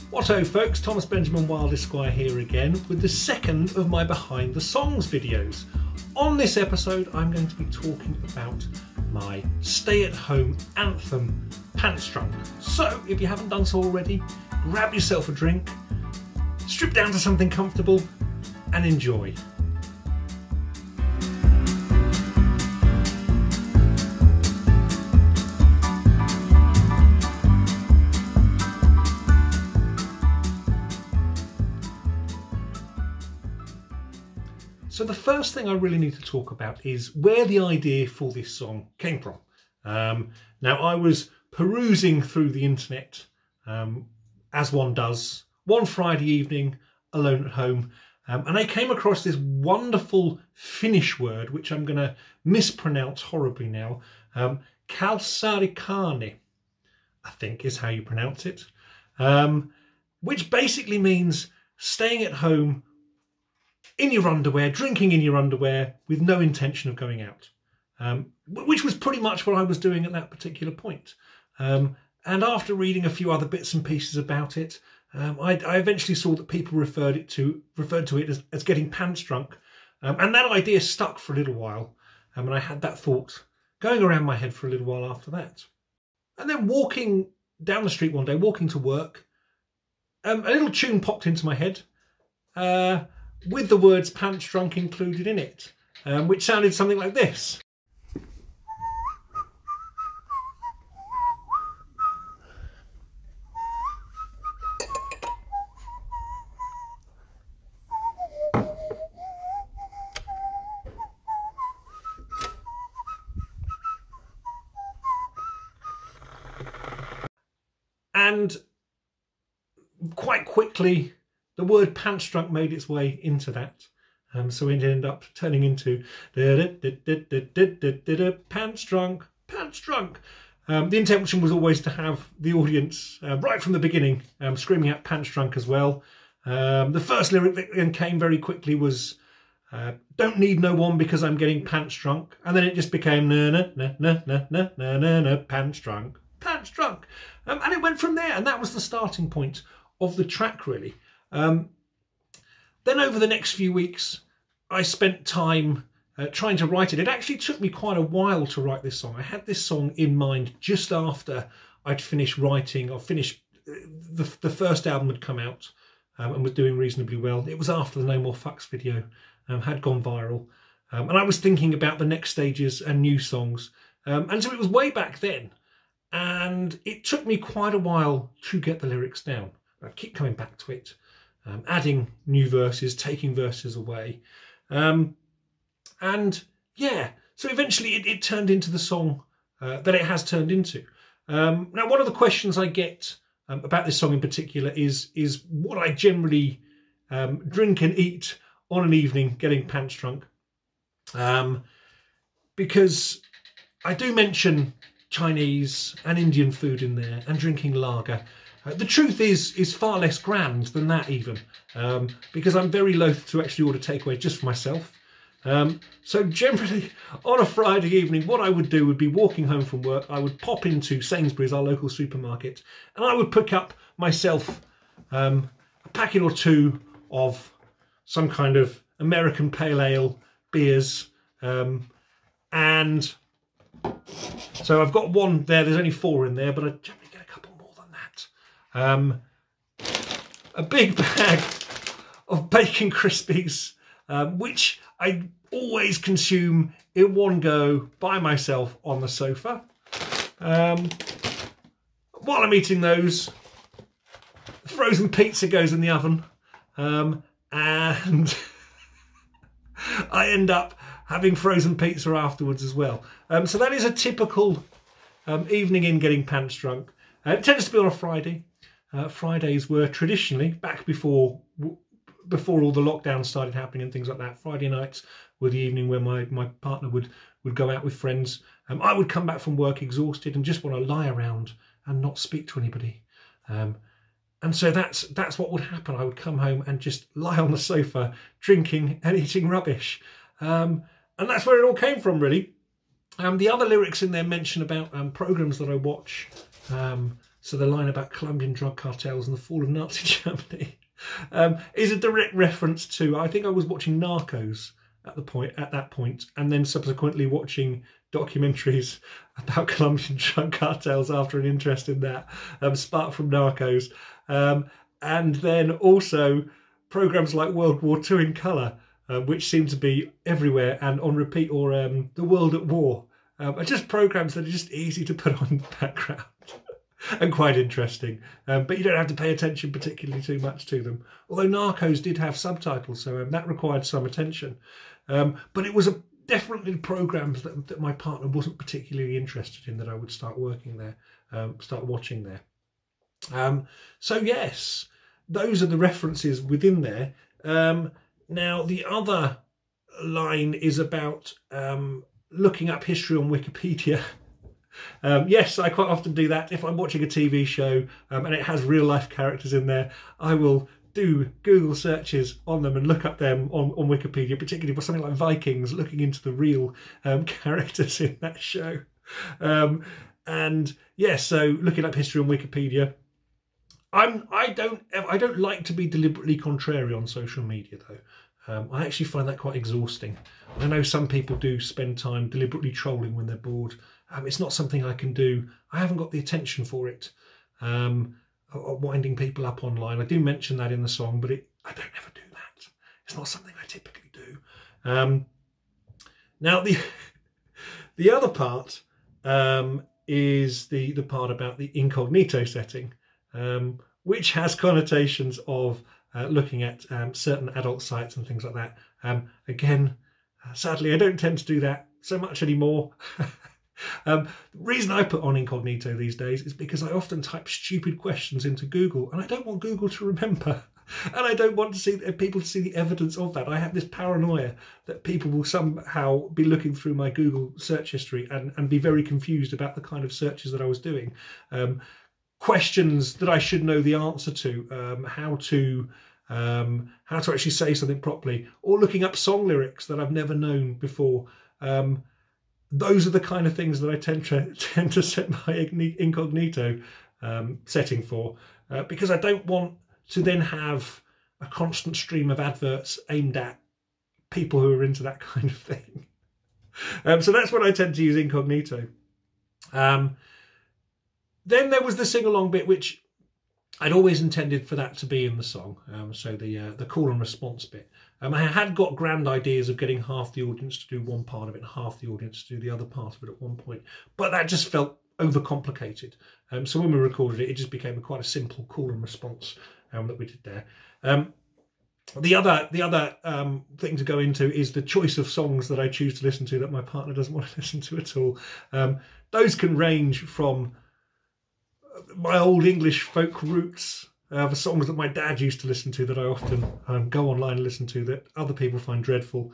Whatto folks, Thomas Benjamin Wild Esquire here again with the second of my Behind the Songs videos. On this episode I'm going to be talking about my stay-at-home anthem, Pants Drunk. So if you haven't done so already, grab yourself a drink, strip down to something comfortable and enjoy. So the first thing I really need to talk about is where the idea for this song came from. Now I was perusing through the internet, as one does, one Friday evening alone at home, and I came across this wonderful Finnish word, which I'm going to mispronounce horribly now, kalsarikane, I think is how you pronounce it, which basically means staying at home in your underwear, drinking in your underwear with no intention of going out, which was pretty much what I was doing at that particular point. And after reading a few other bits and pieces about it, I eventually saw that people referred to it as getting pants drunk, and that idea stuck for a little while, and I had that thought going around my head for a little while after that. And then walking down the street one day, walking to work, a little tune popped into my head, with the words pants drunk included in it, which sounded something like this. And quite quickly, the word pants drunk made its way into that. So it ended up turning into pants drunk, pants drunk. The intention was always to have the audience, right from the beginning, screaming out pants drunk as well. The first lyric that came very quickly was, don't need no one because I'm getting pants drunk. And then it just became, pants drunk, pants drunk. And it went from there, and that was the starting point of the track, really. Then over the next few weeks, I spent time trying to write it. It actually took me quite a while to write this song. I had this song in mind just after I'd finished writing, or finished, the first album had come out and was doing reasonably well. It was after the No More Fucks video had gone viral. And I was thinking about the next stages and new songs. And so it was way back then. And it took me quite a while to get the lyrics down. I keep coming back to it. Adding new verses, taking verses away. And yeah, so eventually it turned into the song that it has turned into. Now, one of the questions I get about this song in particular is what I generally drink and eat on an evening getting pants drunk. Because I do mention Chinese and Indian food in there and drinking lager. The truth is far less grand than that even, because I'm very loath to actually order takeaway just for myself. So generally on a Friday evening, what I would do would be walking home from work. I would pop into Sainsbury's, our local supermarket, and I would pick up myself a packet or two of some kind of American pale ale beers. And so I've got one there, there's only 4 in there, but I generally get a couple more than that. A big bag of bacon crispies, which I always consume in one go by myself on the sofa. While I'm eating those, frozen pizza goes in the oven, and I end up having frozen pizza afterwards as well. So that is a typical evening in getting pants drunk. It tends to be on a Friday. Fridays were traditionally, back before all the lockdowns started happening and things like that, Friday nights were the evening where my partner would go out with friends. I would come back from work exhausted and just want to lie around and not speak to anybody. And so that's what would happen. I would come home and just lie on the sofa, drinking and eating rubbish. And that's where it all came from, really. The other lyrics in there mention about programmes that I watch, so the line about Colombian drug cartels and the fall of Nazi Germany is a direct reference to, I think I was watching Narcos at that point, and then subsequently watching documentaries about Colombian drug cartels after an interest in that, sparked from Narcos, and then also programs like World War II in colour, which seem to be everywhere and on repeat, or The World at War, are just programs that are just easy to put on in the background and quite interesting, but you don't have to pay attention particularly too much to them, although Narcos did have subtitles, so that required some attention, but it was definitely programs that my partner wasn't particularly interested in that I would start watching there. So yes, those are the references within there. Now the other line is about looking up history on Wikipedia. Yes, I quite often do that. If I'm watching a TV show and it has real life characters in there, I will do Google searches on them and look up them on Wikipedia, particularly for something like Vikings, looking into the real characters in that show. And yes, so looking up history on Wikipedia. I don't like to be deliberately contrary on social media though. I actually find that quite exhausting. I know some people do spend time deliberately trolling when they're bored. It's not something I can do. I haven't got the attention for it. Winding people up online. I do mention that in the song, but I don't ever do that. It's not something I typically do. Now the other part is the part about the incognito setting, which has connotations of looking at certain adult sites and things like that. Again, sadly, I don't tend to do that so much anymore. The reason I put on incognito these days is because I often type stupid questions into Google, and I don't want Google to remember, and I don't want to see people to see the evidence of that. I have this paranoia that people will somehow be looking through my Google search history and be very confused about the kind of searches that I was doing. Questions that I should know the answer to, how to actually say something properly, or looking up song lyrics that I've never known before. Those are the kind of things that I tend to set my incognito setting for, because I don't want to then have a constant stream of adverts aimed at people who are into that kind of thing. So that's what I tend to use incognito. Then there was the sing-along bit, which I'd always intended for that to be in the song. So the call and response bit. I had got grand ideas of getting half the audience to do one part of it and half the audience to do the other part of it at one point, but that just felt overcomplicated. So when we recorded it, it just became quite a simple call and response that we did there. The other thing to go into is the choice of songs that I choose to listen to that my partner doesn't want to listen to at all. Those can range from my old English folk roots, the songs that my dad used to listen to that I often go online and listen to that other people find dreadful.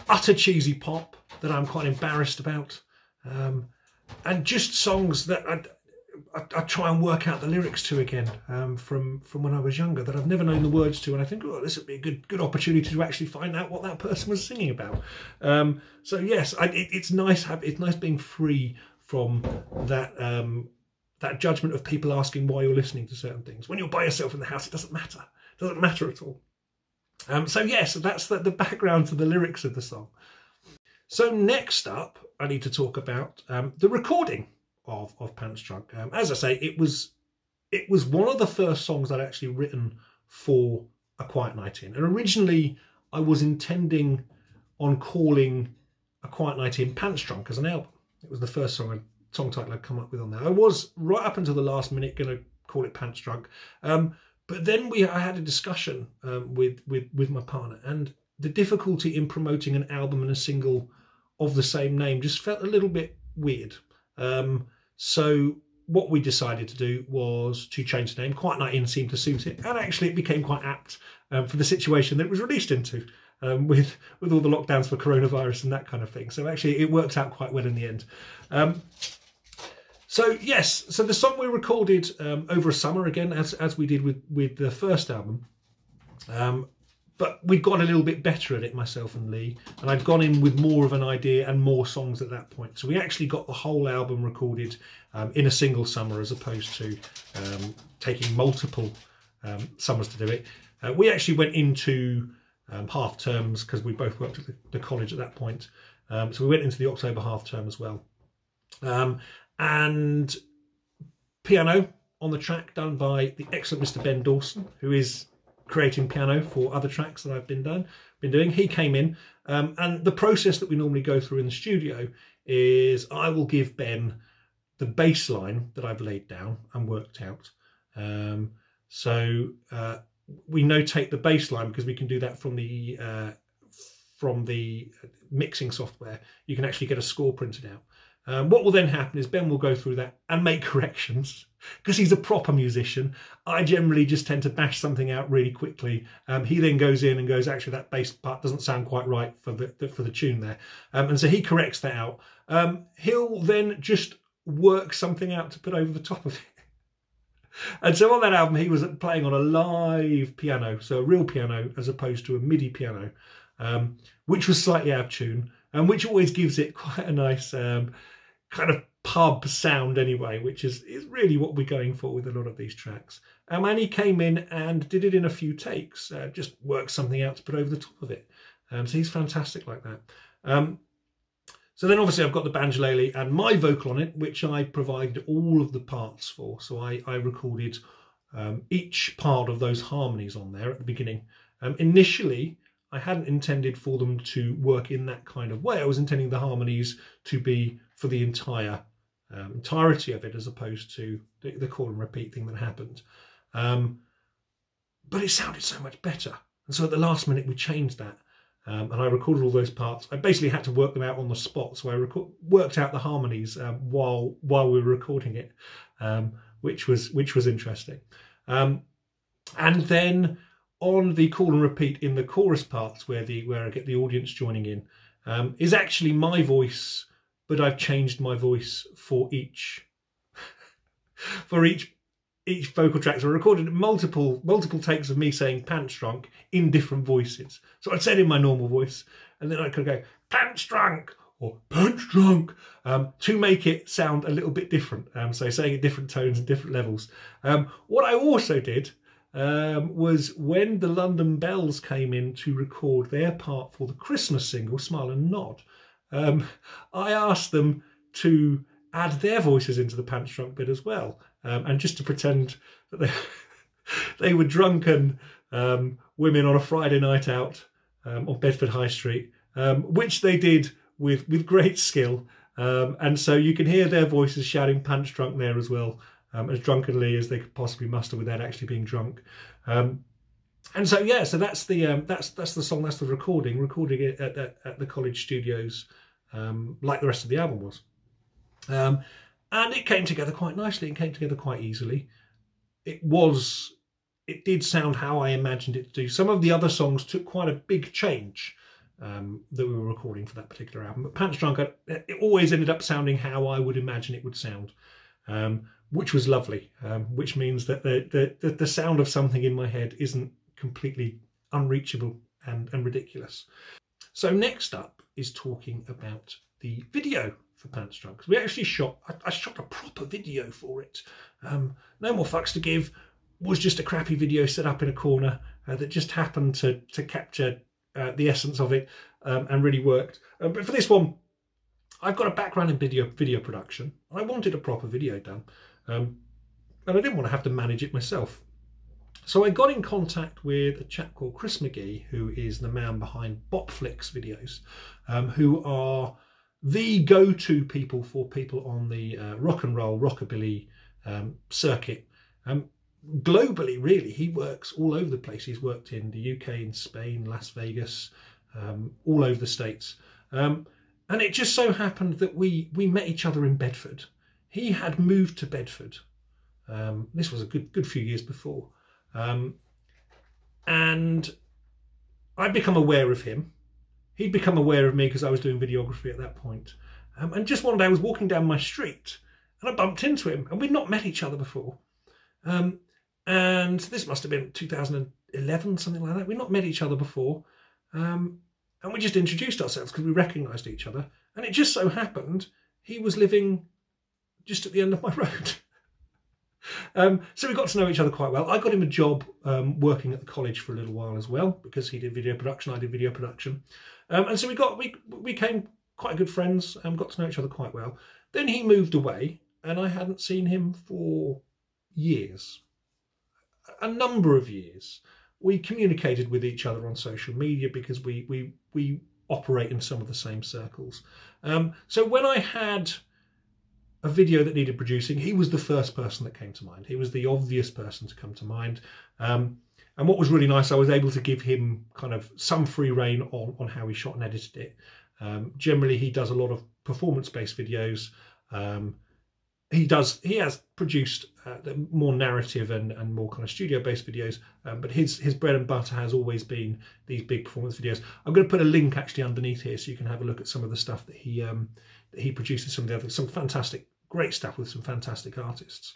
Utter cheesy pop that I'm quite embarrassed about. And just songs that I try and work out the lyrics to again from when I was younger that I've never known the words to, and I think, oh, this would be a good opportunity to actually find out what that person was singing about. So yes, it's nice being free from that judgment of people asking why you're listening to certain things. When you're by yourself in the house, it doesn't matter. It doesn't matter at all. So yes, that's the background to the lyrics of the song. So next up, I need to talk about the recording of Pants Drunk. As I say, it was one of the first songs I'd actually written for A Quiet Night In. And originally, I was intending on calling A Quiet Night In Pants Drunk as an album. It was the first song title I'd come up with on there. I was right up until the last minute going to call it Pants Drunk, but then I had a discussion with my partner, and the difficulty in promoting an album and a single of the same name just felt a little bit weird. So what we decided to do was to change the name. Quiet Night In seemed to suit it, and actually it became quite apt for the situation that it was released into. With all the lockdowns for coronavirus and that kind of thing. So actually it worked out quite well in the end. So yes, so the song we recorded over a summer, again, as we did with the first album. but we'd got a little bit better at it, myself and Lee, and I'd gone in with more of an idea and more songs at that point. So we actually got the whole album recorded in a single summer, as opposed to taking multiple summers to do it. We actually went into half terms, because we both worked at the college at that point. So we went into the October half term as well. And piano on the track done by the excellent Mr. Ben Dawson, who is creating piano for other tracks that I've been doing. He came in, and the process that we normally go through in the studio is I will give Ben the bass line that I've laid down and worked out. So we notate the bass line because we can do that from the mixing software. You can actually get a score printed out. What will then happen is Ben will go through that and make corrections, because he's a proper musician. I generally just tend to bash something out really quickly. He then goes in and goes, actually that bass part doesn't sound quite right for the tune there, and so he corrects that out. He'll then just work something out to put over the top of it. And so on that album he was playing on a live piano, so a real piano as opposed to a MIDI piano, which was slightly out of tune, and which always gives it quite a nice kind of pub sound anyway, which is really what we're going for with a lot of these tracks. And he came in and did it in a few takes, just worked something out to put over the top of it. So he's fantastic like that. So then obviously I've got the banjolele and my vocal on it, which I provided all of the parts for. So I recorded each part of those harmonies on there at the beginning. Initially, I hadn't intended for them to work in that kind of way. I was intending the harmonies to be for the entirety of it, as opposed to the call and repeat thing that happened. But it sounded so much better. And so at the last minute, we changed that. And I recorded all those parts. I basically had to work them out on the spot. So I worked out the harmonies while we were recording it, which was interesting. And then on the call and repeat in the chorus parts, where I get the audience joining in, is actually my voice, but I've changed my voice for each vocal track. So I recorded multiple takes of me saying "pants drunk" in different voices. So I'd said in my normal voice, and then I could go "pants drunk" or "pants drunk" to make it sound a little bit different. So saying it different tones and different levels. What I also did was when the London Bells came in to record their part for the Christmas single "Smile and Nod," I asked them to add their voices into the pants drunk bit as well, and just to pretend that they were drunken women on a Friday night out on Bedford High Street, which they did with great skill, and so you can hear their voices shouting "pants drunk" there as well, as drunkenly as they could possibly muster without actually being drunk. And so yeah, so that's the song, that's the recording it at the college studios, like the rest of the album was. And it came together quite nicely. It came together quite easily. It did sound how I imagined it to do. Some of the other songs took quite a big change that we were recording for that particular album. But Pants Drunk, it always ended up sounding how I would imagine it would sound, which was lovely. Which means that the sound of something in my head isn't completely unreachable and ridiculous. So next up is talking about the video for Pants Drunk. We actually I shot a proper video for it. No More Fucks to Give was just a crappy video set up in a corner that just happened to capture the essence of it and really worked. But for this one, I've got a background in video production. I wanted a proper video done, and I didn't want to have to manage it myself. So I got in contact with a chap called Chris McGee, who is the man behind Bopflix videos, who are the go-to people for people on the rock and roll, rockabilly circuit. Globally, really, he works all over the place. He's worked in the UK, in Spain, Las Vegas, all over the States. And it just so happened that we met each other in Bedford. He had moved to Bedford. This was a good few years before. And I'd become aware of him. He'd become aware of me because I was doing videography at that point. And just one day I was walking down my street and I bumped into him, and we'd not met each other before. And this must have been 2010, 11, something like that. We'd not met each other before. And we just introduced ourselves because we recognised each other. And it just so happened he was living just at the end of my road. So we got to know each other quite well. I got him a job working at the college for a little while as well, because he did video production, I did video production. And so we became quite good friends and got to know each other quite well. Then he moved away and I hadn't seen him for years, a number of years. We communicated with each other on social media because we operate in some of the same circles. So when I had a video that needed producing, he was the first person that came to mind. He was the obvious person to come to mind. And what was really nice, I was able to give him kind of some free rein on how he shot and edited it. Generally, he does a lot of performance-based videos. He has produced the more narrative and more kind of studio-based videos, but his bread and butter has always been these big performance videos. I'm going to put a link actually underneath here so you can have a look at some of the stuff that he produces, some fantastic, great stuff with some fantastic artists.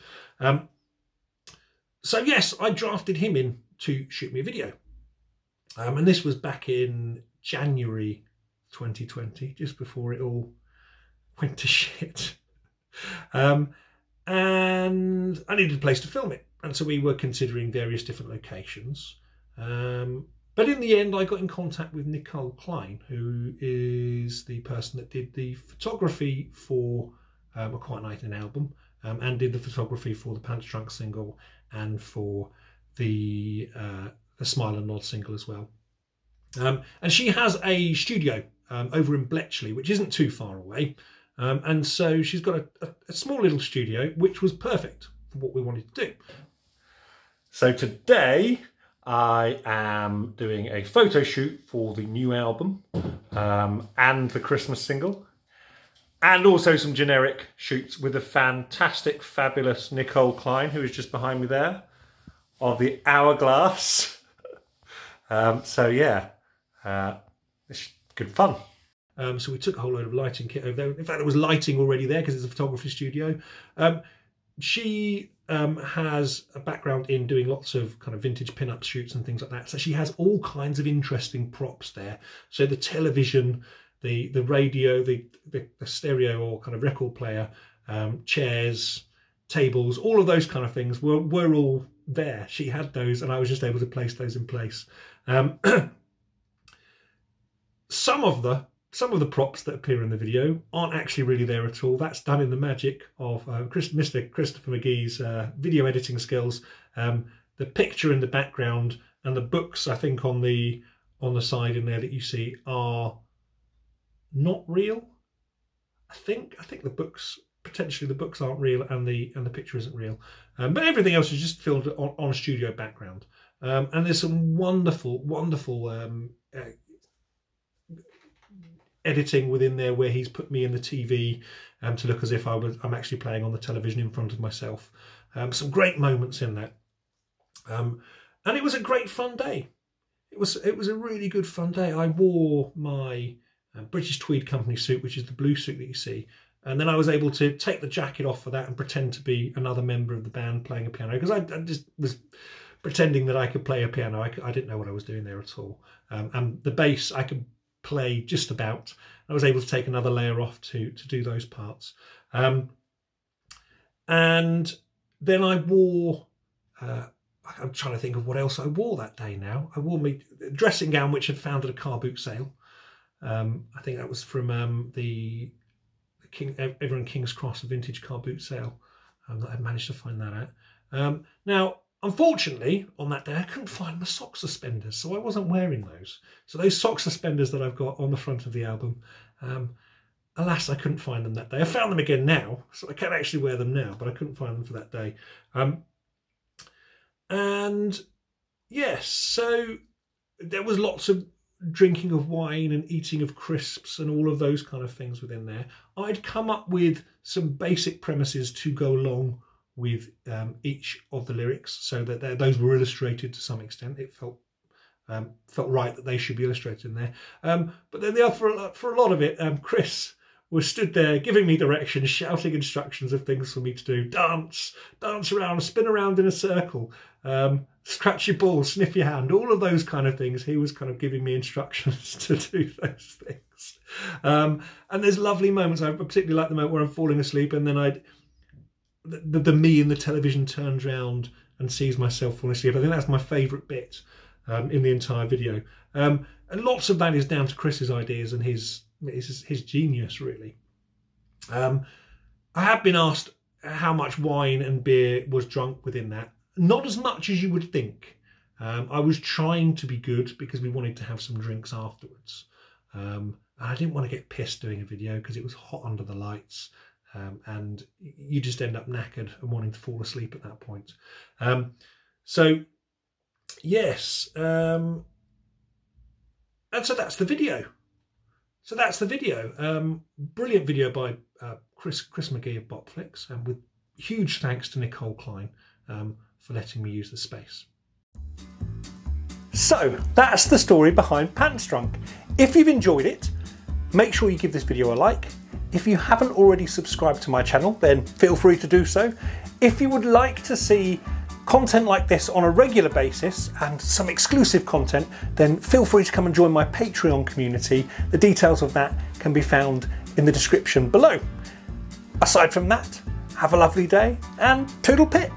So yes, I drafted him in to shoot me a video, and this was back in January 2020, just before it all went to shit. And I needed a place to film it, and so we were considering various different locations. But in the end, I got in contact with Nicole Klein, who is the person that did the photography for A Quiet Night in album, and did the photography for the Pants Drunk single and for the Smile and Nod single as well. And she has a studio over in Bletchley, which isn't too far away. And so she's got a small little studio, which was perfect for what we wanted to do. So today I am doing a photo shoot for the new album and the Christmas single, and also some generic shoots with the fantastic, fabulous Nicole Klein, who is just behind me there, of the Hourglass. So yeah, it's good fun. So we took a whole load of lighting kit over there. In fact, there was lighting already there because it's a photography studio. She has a background in doing lots of kind of vintage pin-up shoots and things like that. So she has all kinds of interesting props there. So the television, the radio, the stereo or kind of record player, chairs, tables, all of those kind of things were all there. She had those and I was just able to place those in place. Some of the props that appear in the video aren't actually really there at all. That's done in the magic of Mr. Christopher McGee's video editing skills. The picture in the background and the books, I think, on the side in there that you see are not real. I think the books, potentially the books aren't real and the picture isn't real. But everything else is just filmed on a studio background. And there's some wonderful editing within there where he's put me in the TV to look as if I'm actually playing on the television in front of myself. Some great moments in that, and it was a great fun day. It was a really good fun day. I wore my British Tweed Company suit, which is the blue suit that you see, and then I was able to take the jacket off for that and pretend to be another member of the band playing a piano, because I just was pretending that I could play a piano. I didn't know what I was doing there at all. And the bass I could play just about. I was able to take another layer off to do those parts. And then I wore, I'm trying to think of what else I wore that day now. I wore my dressing gown, which had found at a car boot sale. I think that was from the Ever in King's Cross, a vintage car boot sale that I'd managed to find that at. Now, unfortunately, on that day, I couldn't find my sock suspenders, so I wasn't wearing those. So those sock suspenders that I've got on the front of the album, alas, I couldn't find them that day. I found them again now, so I can actually wear them now, but I couldn't find them for that day. And yes, so there was lots of drinking of wine and eating of crisps and all of those kind of things within there. I'd come up with some basic premises to go along with each of the lyrics, so that those were illustrated to some extent. It felt right that they should be illustrated in there. But then for a lot of it, Chris was stood there giving me directions, shouting instructions of things for me to do. Dance around, spin around in a circle, scratch your ball, sniff your hand, all of those kind of things. He was kind of giving me instructions to do those things. And there's lovely moments. I particularly like the moment where I'm falling asleep and then the me in the television turns round and sees myself falling asleep. I think that's my favourite bit in the entire video. And lots of that is down to Chris's ideas and his genius, really. I have been asked how much wine and beer was drunk within that. Not as much as you would think. I was trying to be good because we wanted to have some drinks afterwards. And I didn't want to get pissed doing a video because it was hot under the lights. And you just end up knackered and wanting to fall asleep at that point. So, yes. And so that's the video. Brilliant video by Chris McGee of Bopflix, and with huge thanks to Nicole Klein for letting me use the space. So that's the story behind Pants Drunk. If you've enjoyed it, make sure you give this video a like. If you haven't already subscribed to my channel, then feel free to do so. If you would like to see content like this on a regular basis and some exclusive content, then feel free to come and join my Patreon community. The details of that can be found in the description below. Aside from that, have a lovely day and toodle pip.